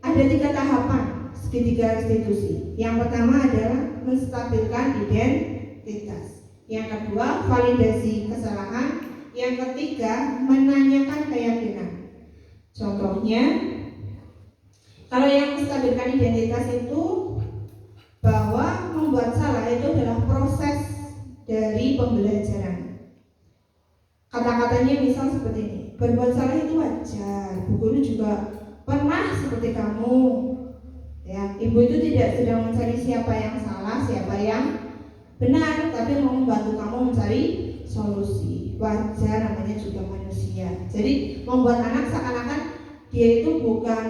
Speaker 1: ada 3 tahapan segitiga restitusi. Yang pertama adalah menstabilkan identitas. Yang kedua, validasi kesalahan. Yang ketiga, menanyakan keyakinan. Contohnya, kalau yang menstabilkan identitas itu bahwa membuat salah itu adalah proses dari pembelajaran. Kata-katanya misal seperti ini, berbuat salah itu wajar, Bu Guru juga pernah seperti kamu. Ya, Ibu itu tidak sedang mencari siapa yang salah, siapa yang benar, tapi mau membantu kamu mencari solusi. Wajar, namanya juga manusia. Jadi membuat anak seakan-akan dia itu bukan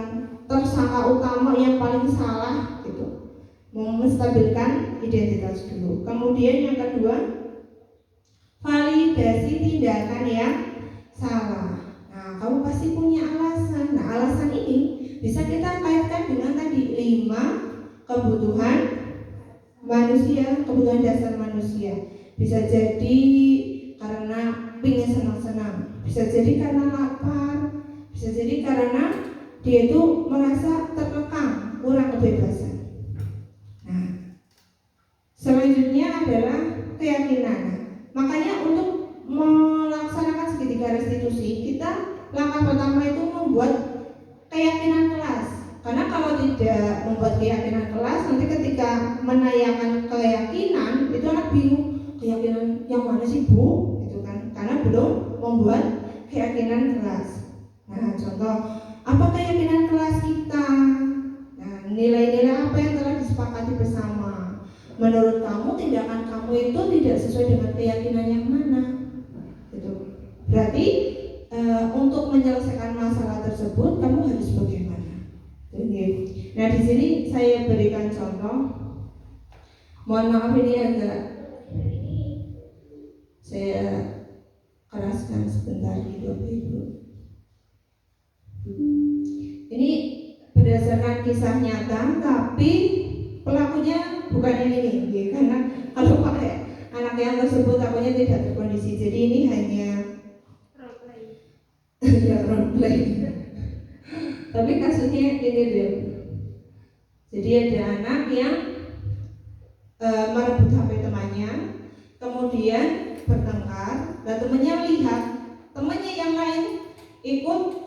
Speaker 1: tersangka utama yang paling salah gitu. Menstabilkan identitas dulu. Kemudian yang kedua, validasi tindakan yang salah. Nah, kamu pasti punya alasan. Nah, alasan ini bisa kita kaitkan dengan tadi 5 kebutuhan manusia, kebutuhan dasar manusia. Bisa jadi karena ingin senang-senang, bisa jadi karena lapar, bisa jadi karena dia itu merasa terkekang, kurang kebebasan. Nah, selanjutnya adalah keyakinan. Makanya untuk melaksanakan segitiga restitusi, kita langkah pertama itu membuat keyakinan kelas. Karena kalau tidak membuat keyakinan kelas, nanti ketika menayangkan keyakinan, itu anak bingung, keyakinan yang mana sih Bu? Gitu kan? Karena belum membuat keyakinan kelas. Nah, contoh, apa keyakinan kelas kita? Nah, nilai-nilai apa yang telah disepakati bersama? Menurut kamu, tindakan kamu itu tidak sesuai dengan keyakinan yang mana? Gitu. Berarti untuk menyelesaikan masalah tersebut, kamu harus bagaimana? Nah, di sini saya berikan contoh. Mohon maaf ini agak saya keraskan sebentar gitu, Ibu. Ini berdasarkan kisah nyata, tapi pelakunya bukan ini nih, karena kalau pakai anak yang tersebut takutnya tidak terkondisi. Jadi ini hanya role play. Tapi kasusnya ini deh. Jadi ada anak yang merebut HP temannya, kemudian bertengkar, dan temannya lihat temannya yang lain ikut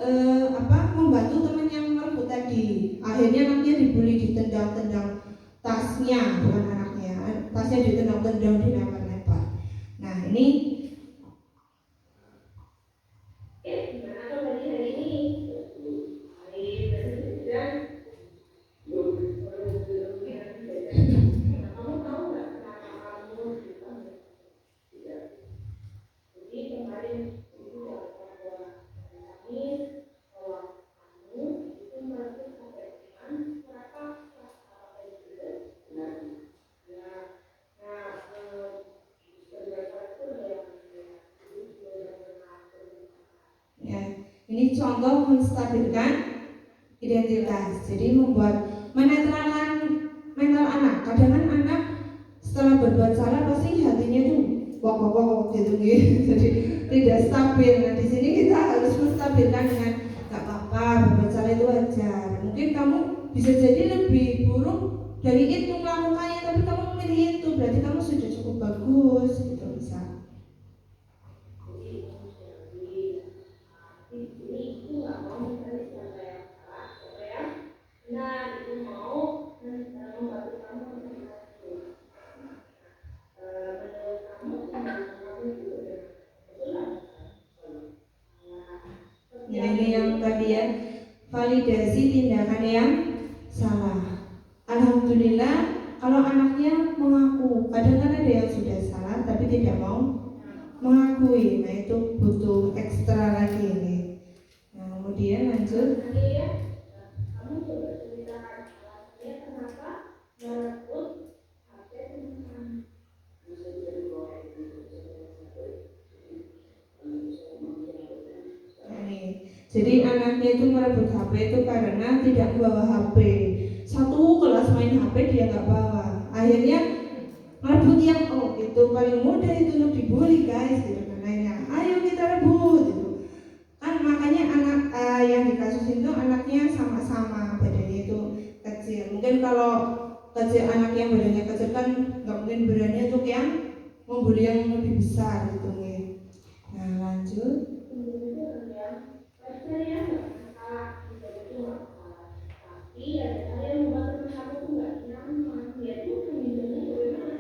Speaker 1: membantu teman yang merebut tadi. Akhirnya anaknya dibully, ditendang-tendang tasnya, bukan anaknya, tasnya ditendang-tendang, dilempar-lempar. Nah, ini ini contoh menstabilkan identitas. Jadi membuat menetralkan mental anak. Kadang anak setelah berbuat salah pasti hatinya tuh wok gitu. Jadi tidak stabil. Nah, di sini kita harus menstabilkan dengan gak apa-apa, berbuat salah itu wajar. Mungkin kamu bisa jadi lebih buruk dari itu melakukannya, tapi kamu memilih itu, berarti kamu sudah cukup bagus gitu misal. Ya, ini yang tadi ya, validasi tindakan yang salah. Alhamdulillah kalau anaknya mengaku. Kadang kan ada yang sudah salah tapi tidak mau mengakui. Nah, itu butuh ekstra lagi ini. Nah, kemudian lanjut. Kamu coba ceritakan alasannya kenapa merebut HP teman. Jadi anaknya itu merebut HP itu karena tidak membawa HP. Satu kelas main HP dia nggak bawa. Akhirnya merebut yang itu paling mudah itu untuk dibully guys gitu kan. Ayo kita rebut gitu. Kan makanya anak yang di kasus itu anaknya sama-sama badannya itu kecil. Mungkin kalau kecil anak yang badannya kecil kan nggak mungkin berani untuk yang membuli yang lebih besar gitu nih. Nah, lanjut. Saya nggak masalah, itu nggak masalah. Tapi ada saya membuat teman kamu tuh nggak nyaman. Dia tuh pemimpinnya bagaimana?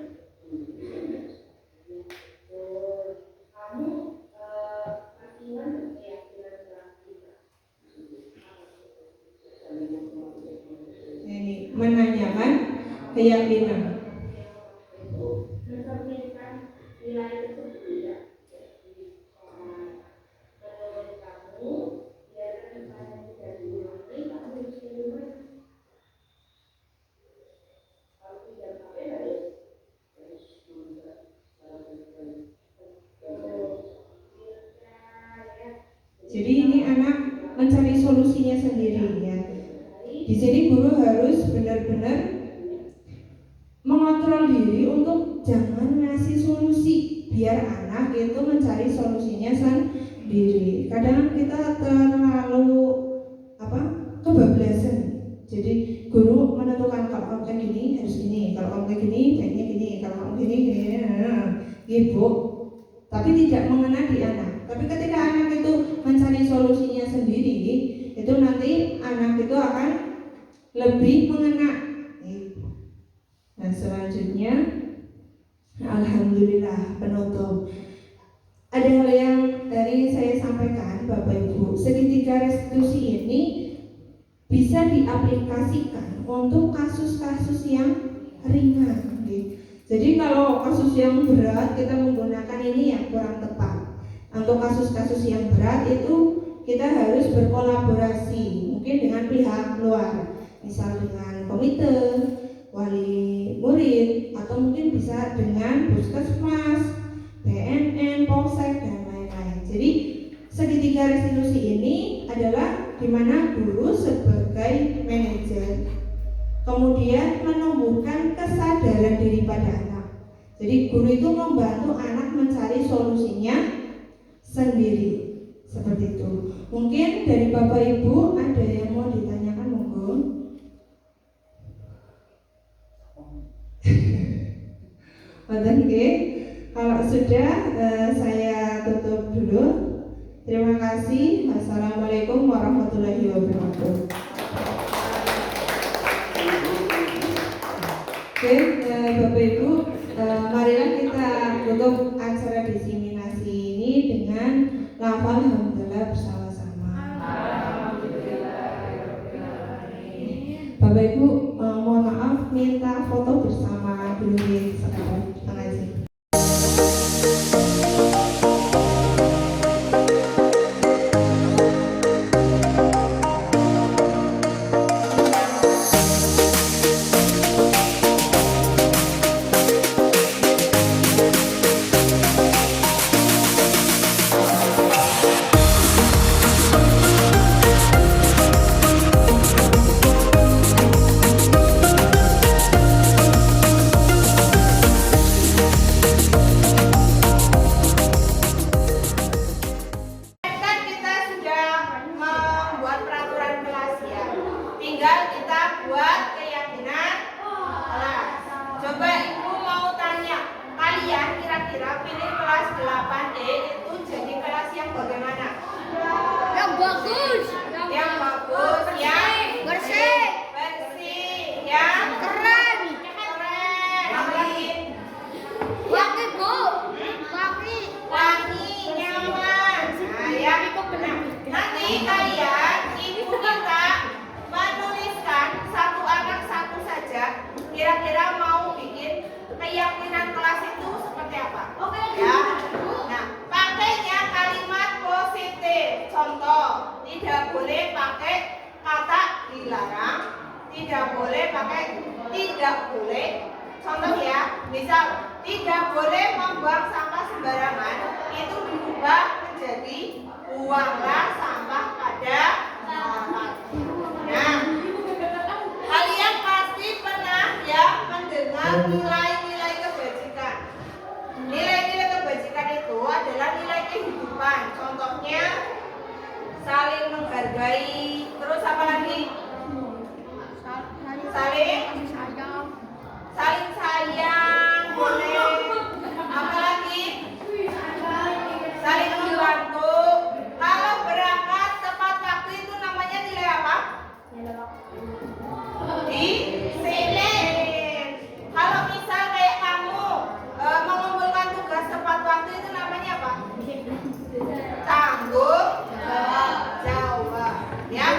Speaker 1: Kamu masih keyakinan kita. Ini menanyakan keyakinan. Mencerminkan nilai tersebut tidak. Jadi ini anak mencari solusinya sendiri ya. Di sini guru guru harus benar-benar mengontrol diri untuk jangan ngasih solusi, biar anak itu mencari solusinya sendiri. Kadang kita terlalu kebablasan. Jadi guru menentukan kalau kamu kayak gini harus gini, kalau kamu kayak gini baiknya gini, kalau kamu gini gitu. Tapi tidak mengena di anak. Tapi ketika anak itu mencari solusinya sendiri, itu nanti anak itu akan lebih mengena. Nah selanjutnya, alhamdulillah penutup. Ada hal yang tadi saya sampaikan Bapak Ibu, segitiga restitusi ini bisa diaplikasikan untuk kasus-kasus yang ringan. Jadi kalau kasus yang berat kita menggunakan ini yang kurang tepat. Untuk kasus-kasus yang berat itu kita harus berkolaborasi, mungkin dengan pihak luar, misal dengan komite, wali murid, atau mungkin bisa dengan puskesmas, BNN, Polsek, dan lain-lain. Jadi segitiga restitusi ini adalah di mana guru sebagai manajer kemudian menumbuhkan kesadaran diri pada anak. Jadi guru itu membantu anak mencari solusinya sendiri. Seperti itu. Mungkin dari Bapak Ibu ada yang mau ditanyakan, monggo. Oke. Kalau sudah saya tutup dulu. Terima kasih. Wassalamualaikum warahmatullahi wabarakatuh. Oke, Bapak Ibu, marilah kita tutup acara diseminasi ini dengan lafal hamdalah bersama-sama. Bapak Ibu, mohon maaf minta foto bersama dulu ya sekarang.
Speaker 6: Kira-kira mau bikin keyakinan kelas itu seperti apa? Ya. Nah, pakainya kalimat positif. Contoh, tidak boleh pakai kata dilarang, tidak boleh pakai tidak boleh. Contoh ya, misal tidak boleh membuang sampah sembarangan, itu diubah menjadi buanglah sampah pada tempat. Nah, kalian pasti pernah ya mendengar nilai-nilai kebajikan. Nilai-nilai kebajikan itu adalah nilai kehidupan. Contohnya saling menghargai, terus apa lagi? Saling sayang, boleh. Apa lagi? Saling membantu. Kalau berangkat tepat waktu itu namanya nilai apa? Disiplin. Kalau misal kayak kamu mengumpulkan tugas tepat waktu itu namanya apa? Tanggung jawab. Ya.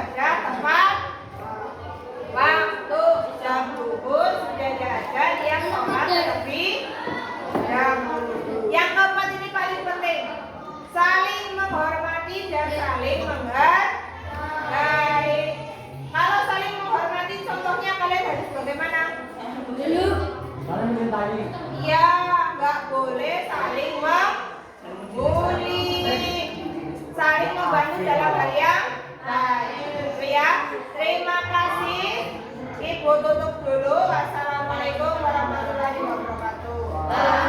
Speaker 6: jaga tempat waktu jam zuhur sudah jaga dia sholat lebih dahulu. Yang keempat ini paling penting, saling menghormati dan saling menghargai. Kalau saling menghormati contohnya kalian harus bagaimana?
Speaker 7: Saling mencintai.
Speaker 6: Ya, nggak boleh saling membuli, saling membantu dalam hal yang baik. Ya, terima kasih. Ibu tutup dulu. Wassalamualaikum warahmatullahi wabarakatuh.